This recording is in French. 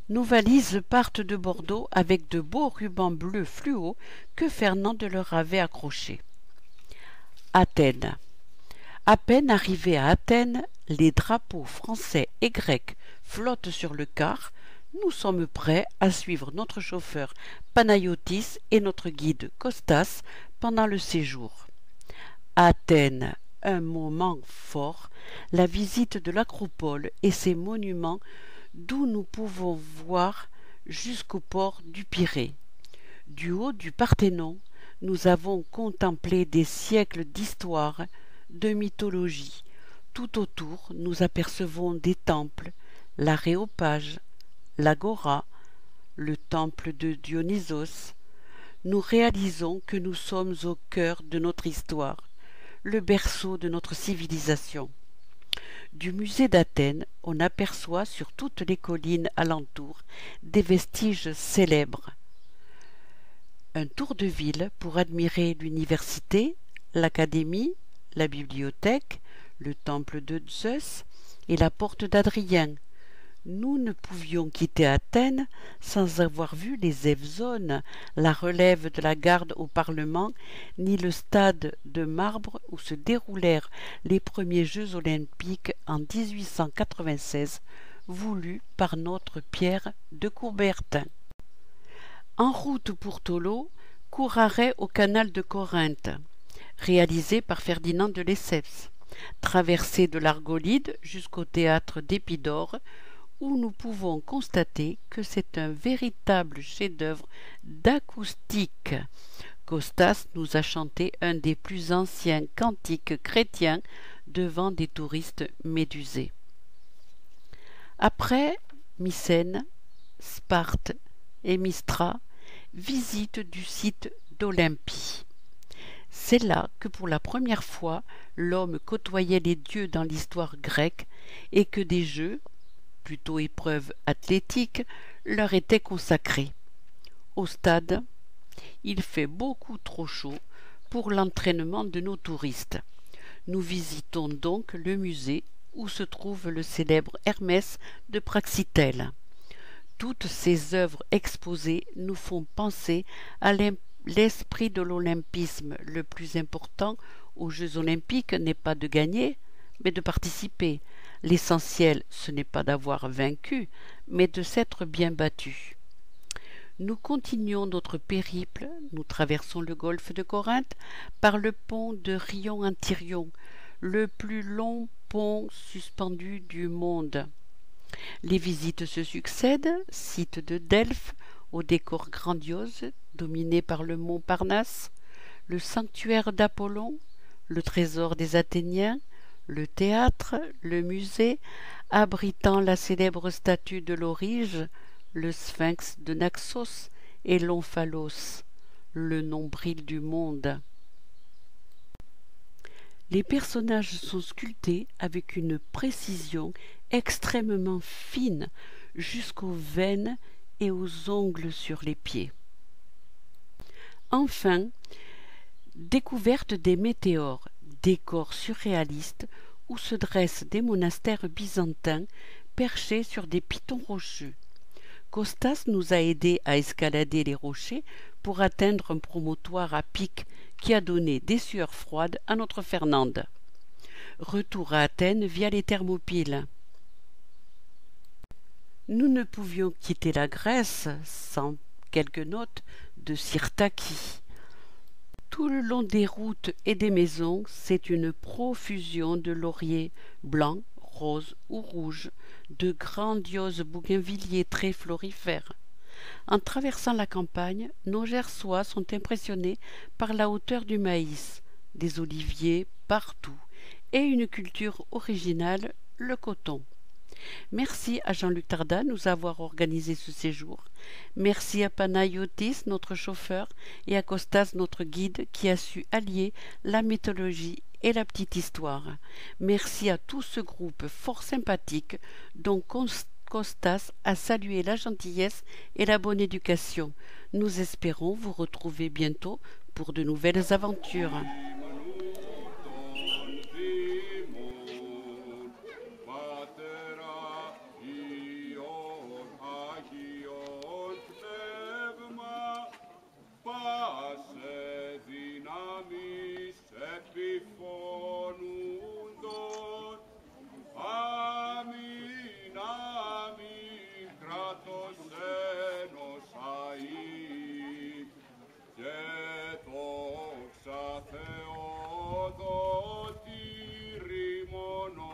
Nos valises partent de Bordeaux avec de beaux rubans bleus fluo que Fernande leur avait accrochés. Athènes. À peine arrivés à Athènes, les drapeaux français et grecs flottent sur le quart. Nous sommes prêts à suivre notre chauffeur Panayotis et notre guide Costas pendant le séjour. Athènes, un moment fort, la visite de l'acropole et ses monuments d'où nous pouvons voir jusqu'au port du Pirée. Du haut du Parthénon, nous avons contemplé des siècles d'histoire, de mythologie. Tout autour, nous apercevons des temples, l'Aréopage, l'Agora, le temple de Dionysos. Nous réalisons que nous sommes au cœur de notre histoire, le berceau de notre civilisation. Du musée d'Athènes, on aperçoit sur toutes les collines alentour des vestiges célèbres. Un tour de ville pour admirer l'université, l'académie, la bibliothèque, le temple de Zeus et la porte d'Adrien. Nous ne pouvions quitter Athènes sans avoir vu les Evzones, la relève de la garde au Parlement, ni le stade de marbre où se déroulèrent les premiers Jeux olympiques en 1896, voulus par notre Pierre de Coubertin. En route pour Tholo, court arrêt au canal de Corinthe, réalisé par Ferdinand de Lesseps, traversée de l'Argolide jusqu'au théâtre d'Épidore, où nous pouvons constater que c'est un véritable chef-d'œuvre d'acoustique. Costas nous a chanté un des plus anciens cantiques chrétiens devant des touristes médusés. Après Mycène, Sparte et Mystra, visite du site d'Olympie. C'est là que pour la première fois l'homme côtoyait les dieux dans l'histoire grecque et que des jeux, plutôt épreuves athlétiques, leur étaient consacrés. Au stade, il fait beaucoup trop chaud pour l'entraînement de nos touristes. Nous visitons donc le musée où se trouve le célèbre Hermès de Praxitèle. Toutes ces œuvres exposées nous font penser à l'esprit de l'olympisme. Le plus important aux Jeux olympiques n'est pas de gagner, mais de participer. L'essentiel, ce n'est pas d'avoir vaincu, mais de s'être bien battu. Nous continuons notre périple, nous traversons le golfe de Corinthe par le pont de Rion-en-Thirion, le plus long pont suspendu du monde. Les visites se succèdent, site de Delphes, au décor grandiose, dominé par le mont Parnasse, le sanctuaire d'Apollon, le trésor des Athéniens, le théâtre, le musée, abritant la célèbre statue de l'Aurige, le sphinx de Naxos et l'omphalos, le nombril du monde. Les personnages sont sculptés avec une précision extrêmement fine jusqu'aux veines et aux ongles sur les pieds. Enfin, découverte des météores, décors surréalistes où se dressent des monastères byzantins perchés sur des pitons rocheux. Costas nous a aidés à escalader les rochers pour atteindre un promontoire à pic qui a donné des sueurs froides à notre Fernande. Retour à Athènes via les Thermopyles. Nous ne pouvions quitter la Grèce sans quelques notes de Sirtaki. Tout le long des routes et des maisons, c'est une profusion de lauriers blancs, roses ou rouges, de grandioses bougainvilliers très florifères. En traversant la campagne, nos Gersois sont impressionnés par la hauteur du maïs, des oliviers partout, et une culture originale, le coton. Merci à Jean-Luc Tarda de nous avoir organisé ce séjour. Merci à Panayotis, notre chauffeur, et à Costas, notre guide, qui a su allier la mythologie et la petite histoire. Merci à tout ce groupe fort sympathique dont Costas a salué la gentillesse et la bonne éducation. Nous espérons vous retrouver bientôt pour de nouvelles aventures. το τήρι μόνο,